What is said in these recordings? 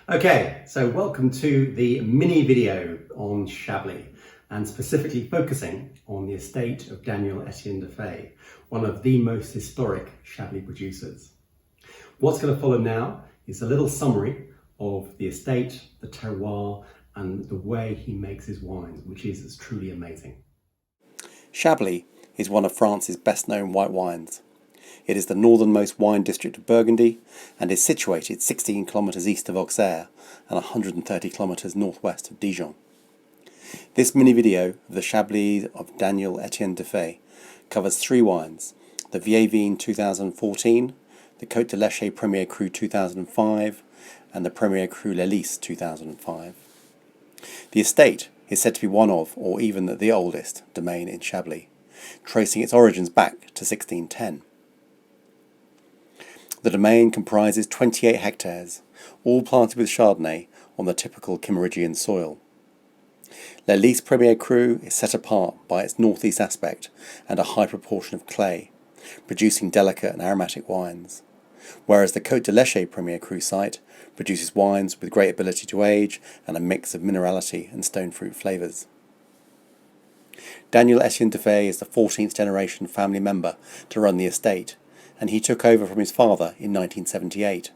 Okay, so welcome to the mini video on Chablis and specifically focusing on the estate of Daniel-Etienne Defaix, one of the most historic Chablis producers. What's going to follow now is a little summary of the estate, the terroir, and the way he makes his wines, which is truly amazing. Chablis is one of France's best-known white wines. It is the northernmost wine district of Burgundy and is situated 16 kilometres east of Auxerre and 130 kilometres northwest of Dijon. This mini video of the Chablis of Daniel-Etienne Defaix covers three wines: the Vieilles Vignes 2014, the Côte de l'Eche Premier Cru 2005 and the Premier Cru l'Hélice 2005. The estate is said to be one of, or even the oldest, domain in Chablis, tracing its origins back to 1610. The domain comprises 28 hectares, all planted with Chardonnay on the typical Kimmeridgian soil. L'Hélice Premier Cru is set apart by its northeast aspect and a high proportion of clay, producing delicate and aromatic wines, whereas the Côte de l'Eche Premier Cru site produces wines with great ability to age and a mix of minerality and stone fruit flavours. Daniel-Etienne Defaix is the 14th generation family member to run the estate, and he took over from his father in 1978.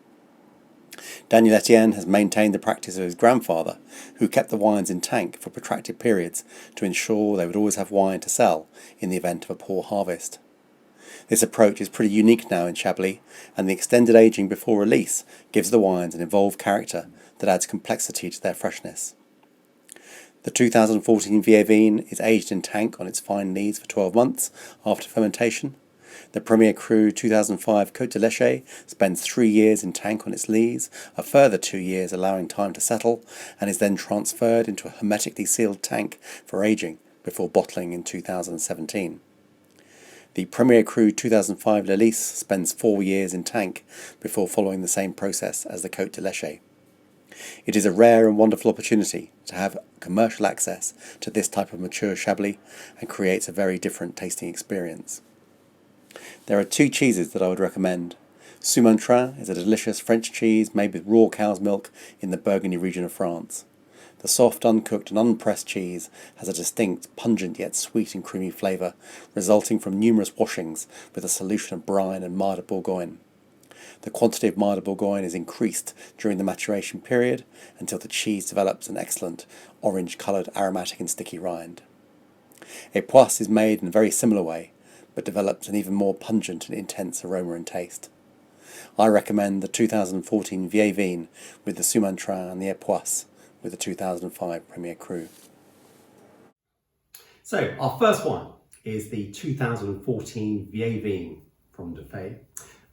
Daniel-Etienne has maintained the practice of his grandfather, who kept the wines in tank for protracted periods to ensure they would always have wine to sell in the event of a poor harvest. This approach is pretty unique now in Chablis, and the extended aging before release gives the wines an evolved character that adds complexity to their freshness. The 2014 Vieilles Vignes is aged in tank on its fine lees for 12 months after fermentation. The Premier Cru 2005 Côte de l'Eche spends 3 years in tank on its lees, a further 2 years allowing time to settle, and is then transferred into a hermetically sealed tank for aging before bottling in 2017. The Premier Cru 2005 l'Hélice spends 4 years in tank before following the same process as the Côte de l'Eche. It is a rare and wonderful opportunity to have commercial access to this type of mature Chablis and creates a very different tasting experience. There are 2 cheeses that I would recommend. Sous-Main-Train is a delicious French cheese made with raw cow's milk in the Burgundy region of France. The soft, uncooked and unpressed cheese has a distinct, pungent yet sweet and creamy flavour, resulting from numerous washings with a solution of brine and Mar de Bourgogne. The quantity of Mar de Bourgogne is increased during the maturation period until the cheese develops an excellent orange-coloured aromatic and sticky rind. Époisse is made in a very similar way, but develops an even more pungent and intense aroma and taste. I recommend the 2014 Vieilles Vignes with the Sous-Main-Train and the Époisse with the 2005 Premier Cru. So our first one is the 2014 Vieilles Vignes from Defaix.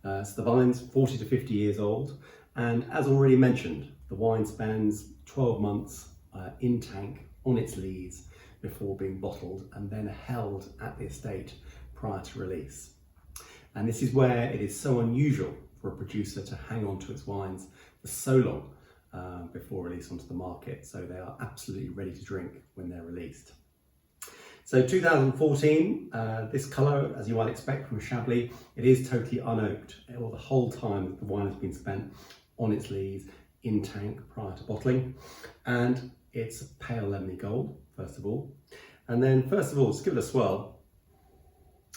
So the vine's 40 to 50 years old, and as already mentioned, the wine spends 12 months in tank on its lees before being bottled and then held at the estate prior to release. And this is where it is so unusual for a producer to hang on to its wines for so long before release onto the market, so they are absolutely ready to drink when they're released. So 2014, this colour, as you might expect from Chablis, it is totally unoaked, or the whole time that the wine has been spent on its lees in tank prior to bottling. And it's a pale lemony gold, first of all. And then, first of all, just give it a swirl.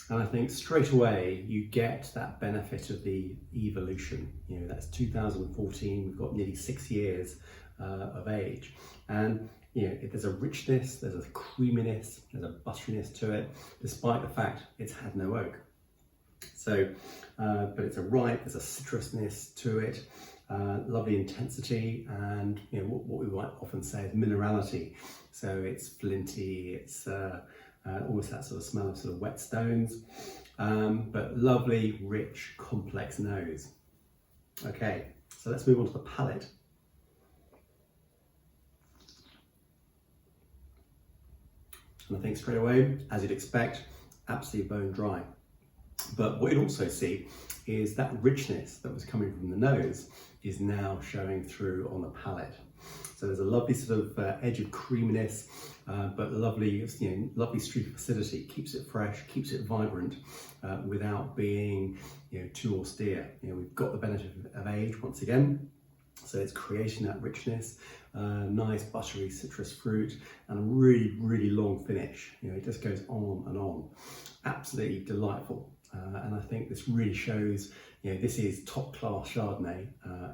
And I think straight away you get that benefit of the evolution. You know, that's 2014, we've got nearly 6 years of age. And you know, there's a richness, there's a creaminess, there's a butteriness to it, despite the fact it's had no oak. So, but it's a ripe, there's a citrusness to it, lovely intensity, and you know what we might often say is minerality. So it's flinty, it's almost that sort of smell of sort of wet stones, but lovely, rich, complex nose. Okay, so let's move on to the palate. And I think straight away, as you'd expect, absolutely bone dry. But what you'd also see is that richness that was coming from the nose is now showing through on the palate. So there's a lovely sort of edge of creaminess, but lovely, lovely streak of acidity. Keeps it fresh, keeps it vibrant, without being, too austere. We've got the benefit of age once again, So it's creating that richness, nice buttery citrus fruit, and a really, really long finish. You know, it just goes on and on. Absolutely delightful. And I think this really shows, you know, this is top class Chardonnay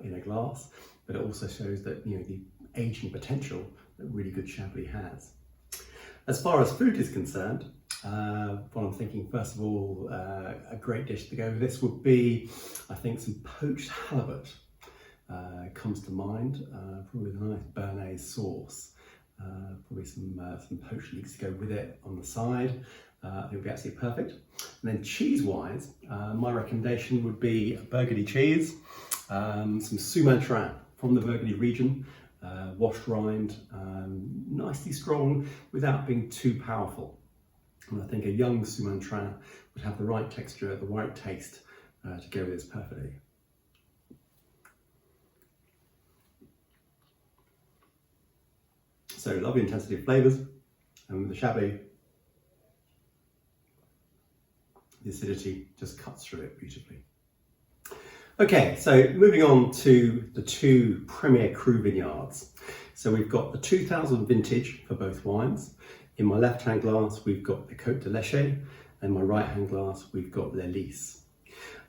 in a glass, but it also shows that, you know, the aging potential that really good Chablis has. As far as food is concerned, what I'm thinking, first of all, a great dish to go with this would be, I think, some poached halibut. Comes to mind, probably with a nice béarnaise sauce, probably some poached leeks to go with it on the side. I think it would be absolutely perfect. And then cheese-wise, my recommendation would be Burgundy cheese, some Sumantrin from the Burgundy region, washed rind, nicely strong without being too powerful. And I think a young Sumantrin would have the right texture, the right taste to go with this perfectly. So lovely intensity of flavours, and with the Chablis, the acidity just cuts through it beautifully. Okay, so moving on to the two Premier Cru vineyards. So we've got the 2000 vintage for both wines. In my left-hand glass, we've got the Côte de Léché, and my right-hand glass, we've got l'Hélice.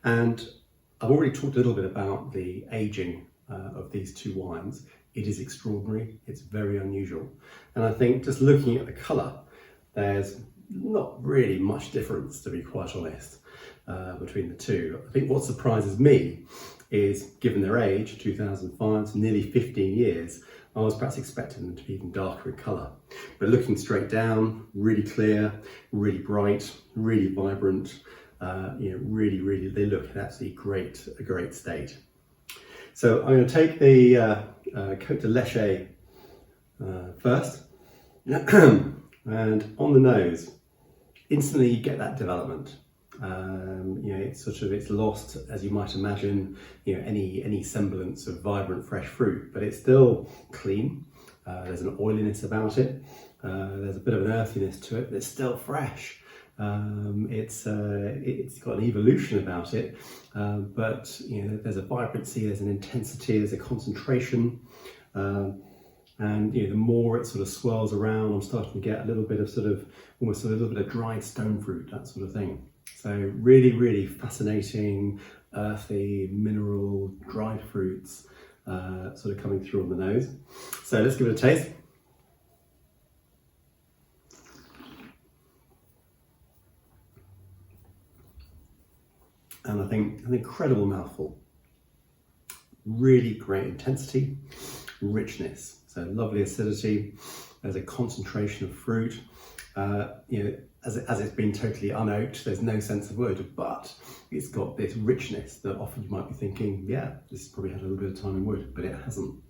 And I've already talked a little bit about the aging of these two wines. It is extraordinary, it's very unusual. And I think just looking at the colour, there's not really much difference, to be quite honest, between the two. I think what surprises me is, given their age, 2005, so nearly 15 years, I was perhaps expecting them to be even darker in colour. But looking straight down, really clear, really bright, really vibrant, you know, really, they look in absolutely a great state. So I'm going to take the Côte de Léché first, and on the nose, instantly you get that development. You know, it's lost, as you might imagine, you know, any semblance of vibrant fresh fruit, but it's still clean. There's an oiliness about it. There's a bit of an earthiness to it, but it's still fresh. It's got an evolution about it, but you know, there's a vibrancy, there's an intensity, there's a concentration, and you know, the more it sort of swirls around, I'm starting to get a little bit of almost a little bit of dried stone fruit, that sort of thing. So really fascinating, earthy, mineral, dried fruits, sort of coming through on the nose. So let's give it a taste. And I think an incredible mouthful. Really great intensity, richness. So lovely acidity. There's a concentration of fruit. You know, as it's been totally unoaked, there's no sense of wood, but it's got this richness that often you might be thinking, yeah, this probably had a little bit of time in wood, but it hasn't.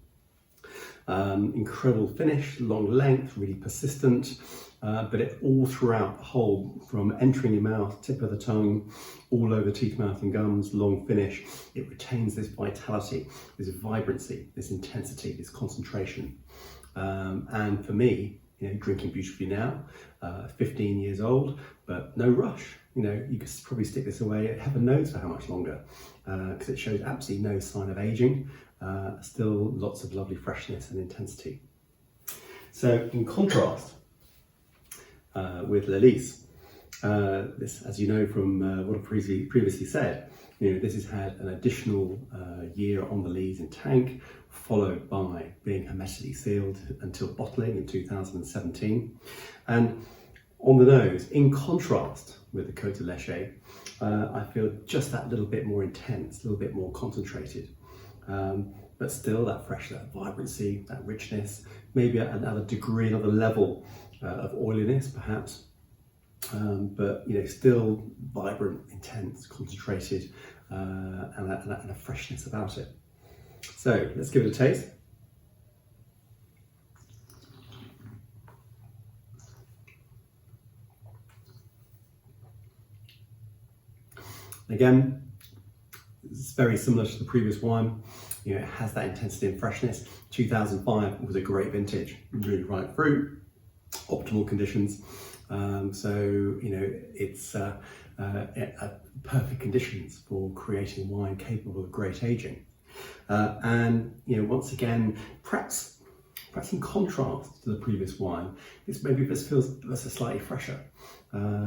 Incredible finish, long length, really persistent, but it all throughout the whole, from entering your mouth, tip of the tongue, all over teeth, mouth and gums, long finish, it retains this vitality, this vibrancy, this intensity, this concentration. And for me, you know, drinking beautifully now, 15 years old, but no rush. You know, you could probably stick this away, heaven knows for how much longer, because it shows absolutely no sign of aging. Still lots of lovely freshness and intensity. So in contrast with l'Hélice, this, as you know from what I previously said, you know, this has had an additional year on the lees in tank, followed by being hermetically sealed until bottling in 2017. And on the nose, in contrast with the Côte de Léché, I feel just that little bit more intense, a little bit more concentrated. But still that fresh, that vibrancy, that richness, maybe another degree, another level of oiliness perhaps, but you know, still vibrant, intense, concentrated, and a freshness about it. So let's give it a taste. Again, it's very similar to the previous wine. You know, it has that intensity and freshness. 2005 was a great vintage, really ripe fruit, optimal conditions. So, you know, it's perfect conditions for creating wine capable of great aging. And once again, perhaps in contrast to the previous wine, this feels slightly fresher,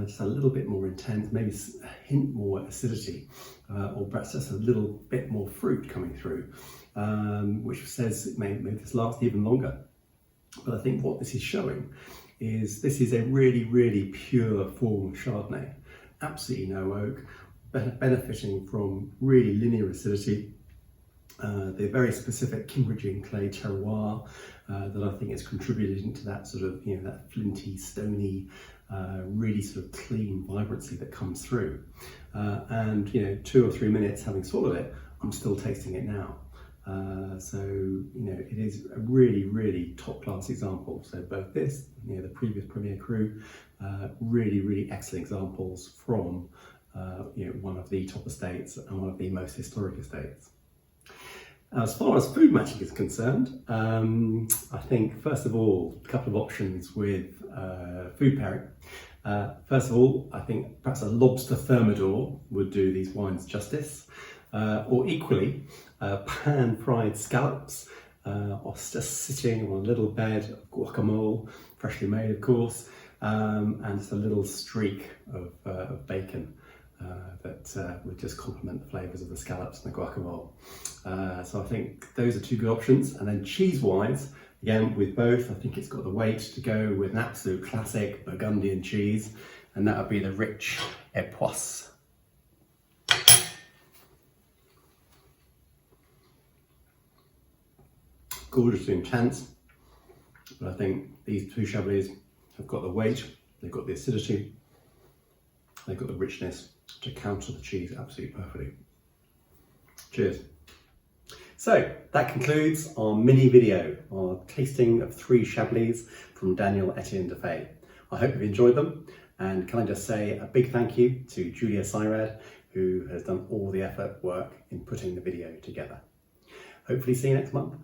just a little bit more intense, maybe a hint more acidity, or perhaps just a little bit more fruit coming through, which says it may this last even longer. But I think what this is showing is this is a really, really pure form of Chardonnay, absolutely no oak, benefiting from really linear acidity. The very specific Kimmeridgian clay terroir that I think has contributed into that sort of, that flinty, stony, really sort of clean vibrancy that comes through. And 2 or 3 minutes having swallowed it, I'm still tasting it now. So it is a really, really top class example. So both this, the previous Premier Cru, really, really excellent examples from one of the top estates and one of the most historic estates. As far as food matching is concerned, I think first of all, a couple of options with food pairing. First of all, I think perhaps a lobster thermidor would do these wines justice, or equally, pan-fried scallops, or just sitting on a little bed of guacamole, freshly made of course, and just a little streak of bacon. That would just complement the flavours of the scallops and the guacamole. So I think those are 2 good options. And then cheese-wise, again with both, I think it's got the weight to go with an absolute classic Burgundian cheese, and that would be the rich Epoisse. Gorgeously intense, but I think these 2 Chablis have got the weight, they've got the acidity, they've got the richness to counter the cheese absolutely perfectly. Cheers. So that concludes our mini video, our tasting of 3 Chablis from Daniel-Etienne Defaix. I hope you've enjoyed them, and can I just say a big thank you to Julia Syrad, who has done all the effort work in putting the video together. Hopefully see you next month.